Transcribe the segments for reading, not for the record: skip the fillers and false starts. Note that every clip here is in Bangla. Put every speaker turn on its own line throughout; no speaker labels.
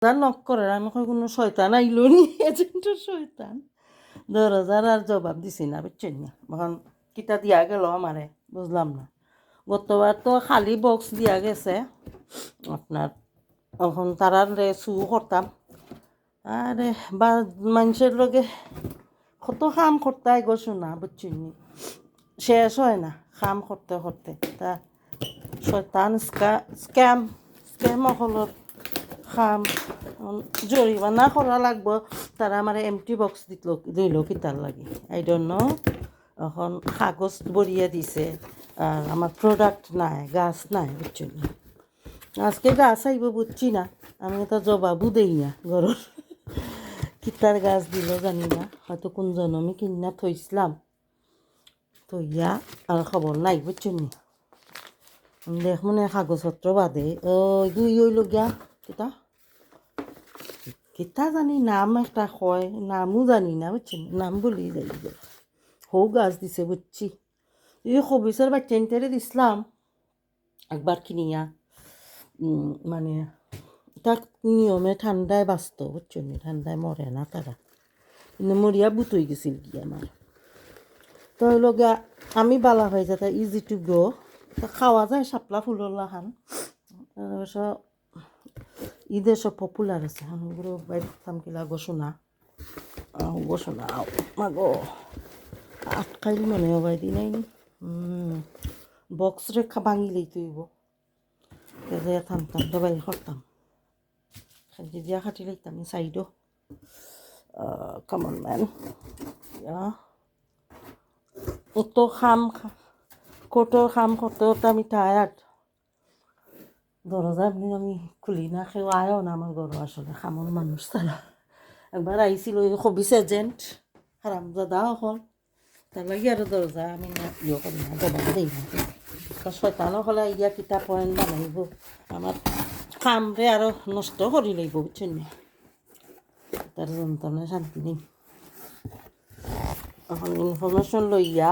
যা নক করে আমি কই কোনো শয়তান আইলো নি এজেন্টের শয়তান দরজার আর জবাব দিছি না বুঝছেন না এখন কিতা দিয়া গেল আমারে বুঝলাম না গতবার তো খালি বক্স দিয়া গেছে আপনার এখন তারার চু করতাম আরে বা মানুষের লগে কত কাম করতে গো শোনা বুঝছেন নি শেষ হয় না কাম করতে করতে তা শয়তান স্ক্যাম হলো খাম জরিমানা করা লাগবো তারা আমার এমটি বক্স দিল কিতার লাগে আই ডোন্ট নো এখন কাগজ বরিয়ে দিছে আর আমার প্রোডাক্ট নাই গাছ নাই বুঝছি না আজকে গাছ আইব বুঝছি না আমি তো জবাবও দেই না ঘরের কিতার গাছ দিল জানি না হয়তো কোন জনমে কিনা থইছিলাম থইয়া আর খবর নাই বুঝছি না দেখ মনে কাগজপত্র বাদে ওই ওইল গিয়া কিতা কিতা জানি নাম একটা কয় নামও জানি না বুঝছেন নাম বলি যাই হৌ গাছ দিছে বুঝছি এই খবিসের বাচ্চাইনটারে দিছিলাম একবার কিনিয়া মানে তাক নিয়মে ঠান্ডায় বাঁচত বুঝছেন ঠান্ডায় মরে না তারা কিন্তু মরিয়া বুত হয়ে গেছিল কি আমার তো হইল গিয়া আমি বালা হয়ে যাতে ইজি টু গ্রো তা খাওয়া যায় শাপলা ফুলর লাহান অবশ্য ঈদের সব পপুলার আছে ওগুলো বাইরে থামকিলা গোসোনা গোসোনা মাগো আটকাইল মনে হবাই দি নাই বক্স রেখা ভাঙিলেই তুইব থামতাম দবাই করতাম খালি দিয়া খাটি লাইতাম সাইডও কামন ম্যান অত খাম কোটোর খাম করতে করতে আমি টায়ার্ড দরজা এমনি আমি খুলি না কেউ আয়ও না আমার ঘর আসলে খামর মানুষ তারা একবার আইছিল ওই খবিস এজেন্ট হারামজাদা হল তার লাগে আর দরজা আমি করি না জবাব দিই না শয়তানো হলে ইয়া কিতা পয়েন্ট বানাইব আমার কামরে আরো নষ্ট করি লাগব বুঝছেন না তার যন্ত্রণায় শান্তি নেই এখন ইনফরমেশন লইয়া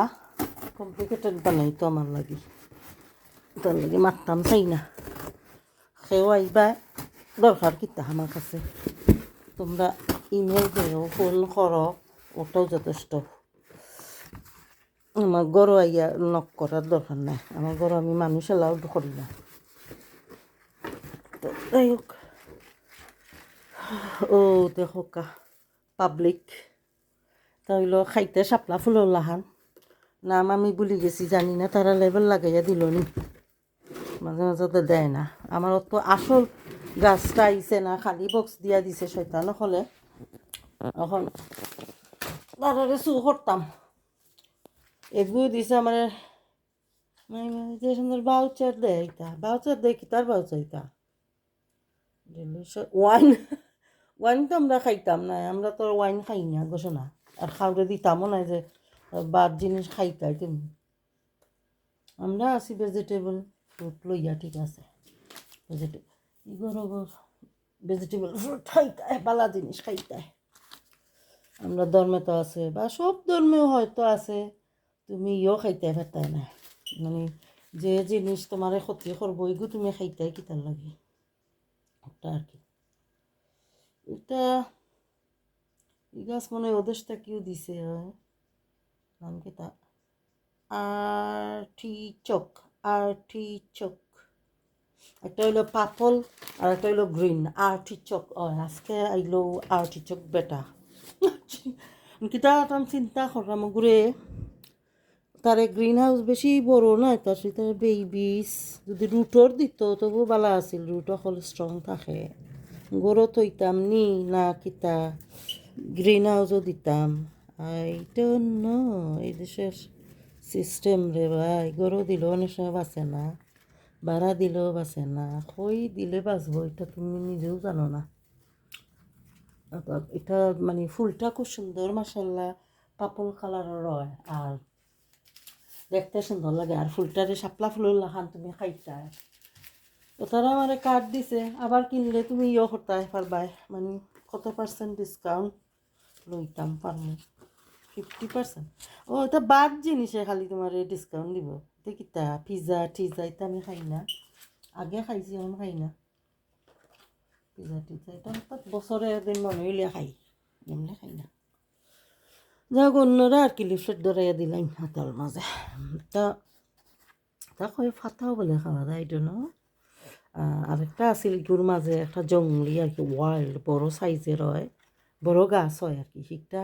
কমপ্লিকেটেড বানাই তো আমার লাগে তার লাগে মারতাম চাই না সেও আইবা দরকার কিতা আমার কাছে তোমরা ইমেল দিও ফোন করো ওটাও যথেষ্ট আমার গরু আইয়া নক করার দরকার নাই আমার গরু আমি মানুষ এলাও করি না তো যাই হোক ও দেখো কা পাবলিক তাইল খাইতে শাপলা ফুলর লাহান নাম আমি ভুলি গেছি জানি না তারা লেবেল লাগাইয়া দিল নি মাঝে মাঝে তো দেয় না আমার তো আসল গাছটা আইছে না খালি বক্স দিয়া দিছে শয়তানো হলে এখন তারারে চু করতাম এগুলো দিছে আমার যে সুন্দর বাউচার দেয় ইতা বাউচার দেয় কি তার বাউচার ইতা ওয়াইন ওয়াইন তো আমরা খাইতাম না আমরা তো ওয়াইন খাই না গোসো না আর খাওয়ারে দিতামও না যে বাদ জিনিস খাইতাই তুমি আমরা আছি ভেজিটেবল ফ্রুট লইয়া ঠিক আছে ভেজিটেবল ফ্রুট খাইতায় বালা জিনিস খাইতায় আমরা ধর্মে তো আছে বা সব ধর্মেও হয়তো আছে তুমি খাইতে পারতাই না মানে যে জিনিস তোমার ক্ষতি করবো এগু তুমি খাইতাই কিতার লাগে ওটা আর কি এটা এই গাছ মনে হয় ওদেশ থেকেও দিছে নাম কি তা আর্টিচক একটা হইলো পাপল আর একটা হইলো গ্রিন আর্টিচক আজকে আইলো আর্টিচক বেটা কিতা আমি চিন্তা করলাম ঘুরে তারে গ্রিন হাউস বেশি বড় নয় তার সাথে বেবিস যদি রুটর দিত তবু ভালো আছিল রুটও হল স্ট্রং থাকে গরো থইতাম নি না কিতা গ্রিন হাউসও দিতাম আই ডোন্ট নো এই দেশের সিস্টেম রে ভাই গরু দিলেও অনেক সময় বাঁচে না ভাড়া দিলেও বাঁচে না কই দিলে বাঁচবো এটা তুমি নিজেও জানো না এটা মানে ফুলটা খুব সুন্দর মাশাল্লাহ পাপল কালারের হয় আর দেখতে সুন্দর লাগে আর ফুলটারে শাপলা ফুলের লাখান তুমি খাইতাই তো তারা আমার কার্ড দিছে আবার কিনলে তুমি করতে পারবাই মানে কত পার্সেন্ট ডিসকাউন্ট লইতাম পারবো 50%। এটা বাদ জিনিসে খালি তোমার ডিসকাউন্ট দিব দেখিতা পিজা টিজা এটা আমি খাই না আগে খাইছি এখন খাই না পিজা টিজা এটা হঠাৎ বছরে একদিন মনে হইলে খাই, এমনি খাই না। যাক অন্যরা আর কি লিফলেট ধরাইয়া দিলাম হাতার মাঝে। তা তা কই ফাটাও বলে খাওয়া যায় এটা না। আরেকটা আছিল ইগুর মাঝে একটা জঙ্গলি আর কি ওয়াইল্ড বড় সাইজের হয়, বড় গাছ হয় আর কি, সেটা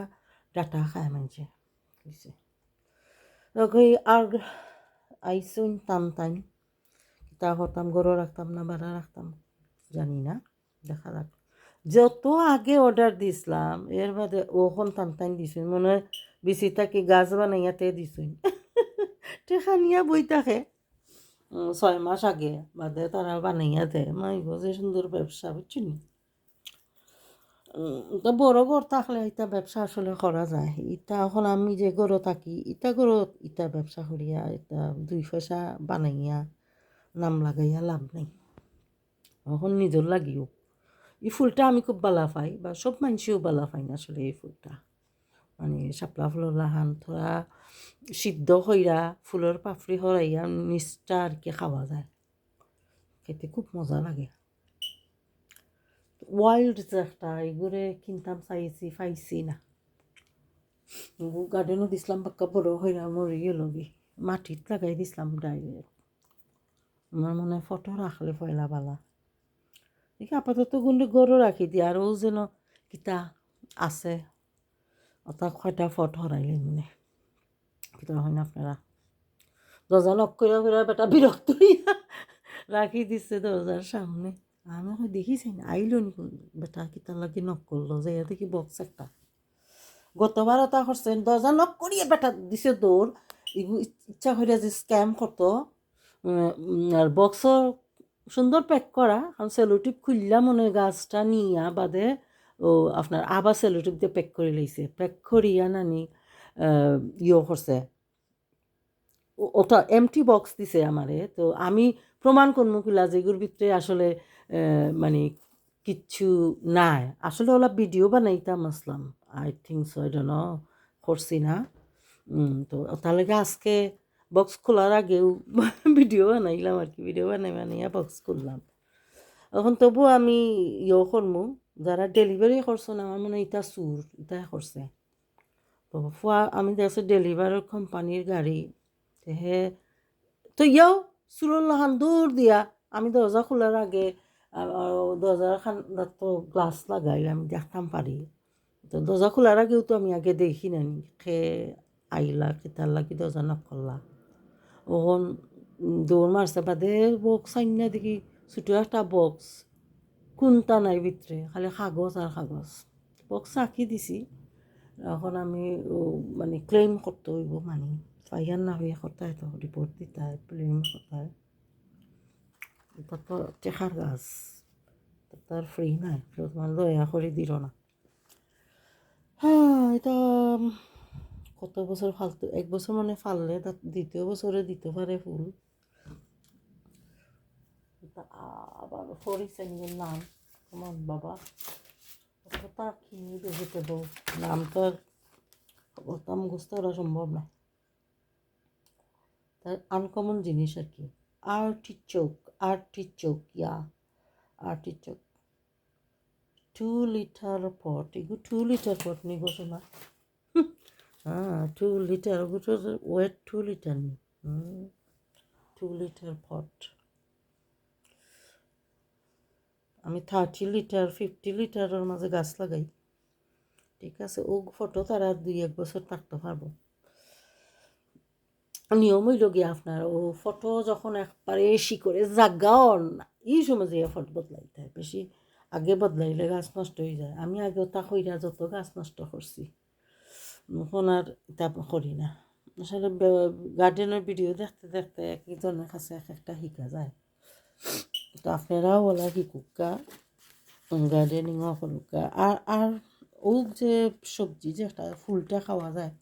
ডাটা খায় মানুষে দিছে। ওই আর আইসুন টান টাইম তা করতাম, গরু রাখতাম না বাড়া রাখতাম জানি না, দেখা যাক। যত আগে অর্ডার দিছিলাম এর বাদে ওখন টান টাইম দিছুন, মনে হয় বেশি থাকি গাছ বানাইয়াতে দিছুন। টেকা নিয়া বই থাকে 6 মাস আগে বাদে তারা বানাইয়া দেয়। মাই গো যে সুন্দর ব্যবসা, বুঝছেন। তা বড় ঘর থাকলে এটা ব্যবসা আসলে করা যায়। এটা এখন আমি যে গরু থাকি ইটা গরু ইটা ব্যবসা করিয়া এটা 2 পয়সা বানাইয়া নাম লাগাইয়া লাভ নেই, এখন নিজের লাগিও। এই ফুলটা আমি খুব বালা পাই, বা সব মানুষেও বালা পাই না আসলে এই ফুলটা। মানে শাপলা ফুলের লাহান থোড়া সিদ্ধ হইরা ফুলের পাপড়ি হরাইয়া নিচটা আর কি খাওয়া যায়, খেতে খুব মজা লাগে। ওয়াইল্ড যে একটা এগুলো কিনতাম চাইছি পাইছি না, গার্ডেনও দিছিলাম বাক্কা বড় হইরা মরে গেল গি, মাটিত লাগাই দিছিলাম ডাইরেক্ট। আমার মনে হয় ফটো রাখলে পয়লা বালা দেখি আপাতত গুন্ডে গরু রাখি দিই, আর ও যেন কিতা আছে অর্থাৎ কয়টা ফটো হরাইলে মনে কিতা হয় না আপনারা। দরজা নক করে করে বেটা বিরক্ত হইয়া রাখি দিচ্ছে দরজার সামনে। আমি এখন দেখিছি না আইলো নি বেটা কিতা লাগি নক করলো, যে দেখি বক্স একটা। গতবার তা করছেন দরজা নক করিয়ে বেটা দিছে দৌড়, ইচ্ছা করে যে স্ক্যাম করতো। আর বক্স সুন্দর প্যাক করা, কারণ সেলোটিপ খুললা মনে হয় গাছটা নিয়া বাদে ও আপনার আবার সেলোটিপ দিয়ে প্যাক করে লইছে, প্যাক করিয়া নানি ইয়ে করছে, ওটা এমটি বক্স দিছে আমারে। তো আমি প্রমাণ করবো কিলা যে এগুলোর ভিতরে আসলে মানে কিচ্ছু নাই, আসলে ওলা ভিডিও বানাইতাম আসলাম, I think so, I don't know, করছি না। তো তার লাগে আজকে বক্স খোলার আগেও ভিডিও বানাইলাম আর কি, ভিডিও বানাইয়া বক্স খুললাম। এখন তবু আমি করবো, যারা ডেলিভারি করছেন আমার মনে হয় ইটা চুর ইটা করছে। তো ফুয়া আমি দেখছি ডেলিভারি কোম্পানির গাড়ি হে, তো চুরর লাহান দূর দিয়া আমি দরজা খোলার আগে দরজার খান তো গ্লাস লাগাই আমি দেখতাম পারি। তো দরজা খোলার আগেও তো আমি আগে দেখি নানি খে আইলা কেতার লাগি দরজা নক করলা। ওখন দৌড় মারছে বাদে বক্স আইনা দেখি ছোটো একটা বক্স, কোনটা নাই ভিতরে খালি কাগজ আর কাগজ। বক্স রাখি দিছি, এখন আমি মানে ক্লেম করতে হইব, মানে ফাইয়ার না হয়ে কোথায় তো রিপোর্ট দিতে হয়, ক্লেম কোথায়। এটা তো টেকার গাছ, তার ফ্রি নাই, তোমার দয়া করে দিল না। হ্যাঁ এটা কত বছর ফালতু, 1 বছর মানে ফাললে তার দ্বিতীয় বছরে দিতে পারে ফুল। আবার ফরিসেন নাম তোমার বাবা তা কি ভেজিটেবল নাম তো বলতাম মুখস্থ করা সম্ভব না, তার আনকমন জিনিস আর কি। আর্টিচোক ইয়া আর্টিচোক 2 লিটার পট, এগুলো 2 লিটার পট নি গোসো না। হ্যাঁ 2 লিটার, ওগুলো ওয়েট 2 লিটার নি, 2 লিটার পট। আমি 30 লিটার 50 লিটারের মাঝে গাছ লাগাই, ঠিক আছে। ও ফটো তারা 2-1 বছর থাকতে পারবো। নিয়ম হইল গিয়ে আপনার ও ফটো যখন একবারে শিকড়ে জাগাও না এই সময় যে ফটো বদলাইতে হয়, বেশি আগে বদলাইলে গাছ নষ্ট হয়ে যায়। আমি আগে তা হইরা যত গাছ নষ্ট করছি এখন আর তা করি না। আসলে গার্ডেনের ভিডিও দেখতে দেখতে একজনের কাছে এক একটা শিখা যায়। তো আপনারাও বলা শিকুকা, গার্ডেনিংও করুকা। আর ও যে সবজি যে একটা ফুলটা খাওয়া যায়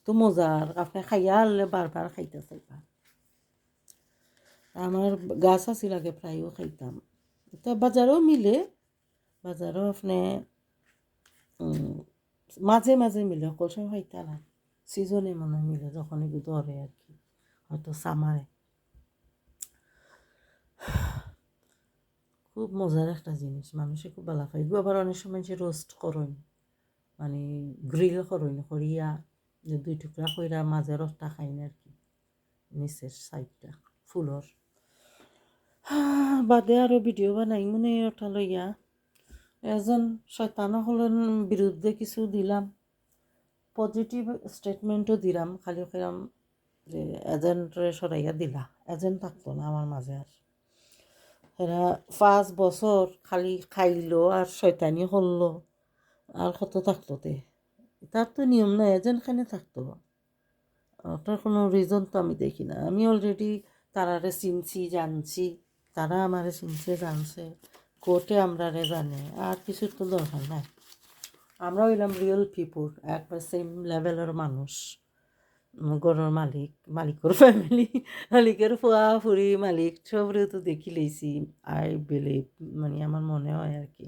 তো মজার, আপনি খাইয়া আনলে বারবার খাইতে চাইবা। আমার গাছ আছিল আগে প্রায়ও খাইতাম, তা বাজারও মিলে, বাজারও আপনি মাঝে মাঝে মিলে, সকল সময় খাইতা না, সিজনে মনে হয় মিলে যখন এগুলো ধরে আর কি, হয়তো সামারে। খুব মজার একটা জিনিস, মানুষে খুব ভালো খাই। আবার অনেক সময় যে রোস্ট করুন, মানে গ্রিল করুন, করিয়া যে 2 টুকরা কইরা মাঝে রসটা খাই না আর কি, নিচের সাইডটা ফুলর। বাদে আরও ভিডিও বানাই মনে ওটা লইয়া এজন শয়তান হলেন বিরুদ্ধে কিছু দিলাম, পজিটিভ স্টেটমেন্টও দিলাম, খালি কইলাম যে এজেন্টরে সরাইয়া দিলা, এজেন্ট থাকতো না আমার মাঝে আর। এরা 5 বছর খালি খাইলো আর শয়তানি করলো আর কত থাকতো তে, তার তো নিয়ম না, এজেন্টখানে থাকতো, ওটার কোনো রিজন তো আমি দেখি না। আমি অলরেডি তারারে চিনছি, জানছি, তারা আমারে চিনছে, জানছে, কোর্টে আমরারে জানে, আর কিছুর তো দরকার নাই। আমরা হইলাম রিয়েল পিপুল, একবার সেম লেভেলের মানুষ। গরুর মালিক, মালিকের ফ্যামিলি, মালিকের ফুয়া ফুরি, মালিক সবরে তো দেখি লইছি, আই বিলিভ, মানে আমার মনে হয় আর কি।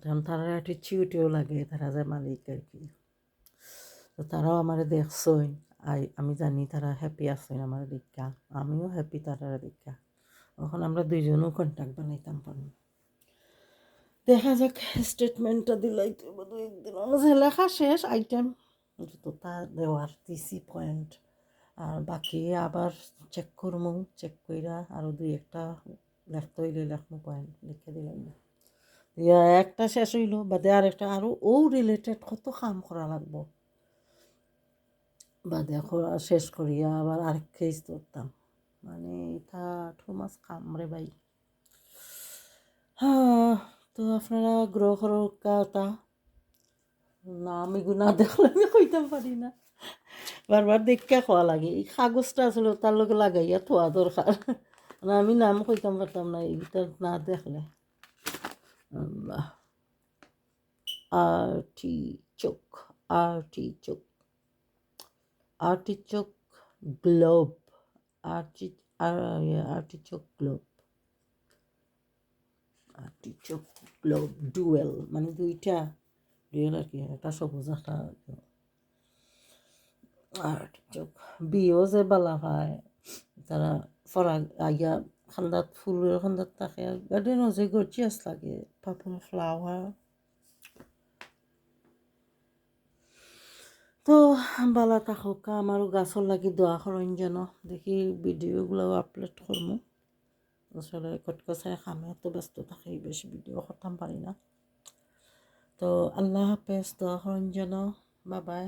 কারণ তারা অ্যাটিচিউডও লাগে, তারা যে মালিক আর কি। তো তারাও আমারে দেখছই, আমি জানি তারা হ্যাপি আছেন আমার দীক্ষা, আমিও হ্যাপি তারা দীক্ষা। এখন আমরা দুইজনও কন্ট্যাক্ট বানাইতাম পারবো। দেখা যাক, স্টেটমেন্টটা দিলাই তো দু একদিন লেখা শেষ, আইটেম যতটা দেওয়ার দিছি পয়েন্ট, আর বাকি আবার চেক করমু, চেক কইরা আরও 2-1টা লেখতে হইলে লেখমু, পয়েন্ট লিখে দিলাম না। একটা শেষ হইল, বাদে আরেকটা আরও রিলেটেড কত কাম করা লাগবো, বাদে শেষ করিয়া আবার আরেক কেস ধরতাম, মানে এটা ঠোমাস কাম রে ভাই। হ্যাঁ, তো আপনারা গ্রহ কথা না, আমি না দেখলে আমি কইতাম পারি না, বারবার দেখে খাওয়া লাগে। এই কাগজটা আসলে তার লগে লাগাইয়া থোয়া দরকার, না আমি নাম কইতাম পারতাম না এইটা না দেখলে। আল্লাহ, artichoke, artichoke, artichoke globe, artichoke globe, artichoke globe dual, মানে দুইটা ডুয়েল আর কি, একটা সবুজ একটা আর্টিচোক। বিয়েও যে বালা পায় তারা ফরা আইয়া খান্দাত, ফুলের খান্দাত থাকে, গার্ডেনও যে গর্জিয়াস লাগে, পার্পল ফ্লাওয়ার। তো বালা থাকুক, আমারও গাছর লাগি দোয়া করেন যেন, দেখি ভিডিওগুলো আপলোড করবো। আসলে কটকসায় খামে তো ব্যস্ত থাকি, বেশি ভিডিও করতাম পারি না। তো আল্লাহ হাফেজ, দোয়া করেন যেন, বাই বাই।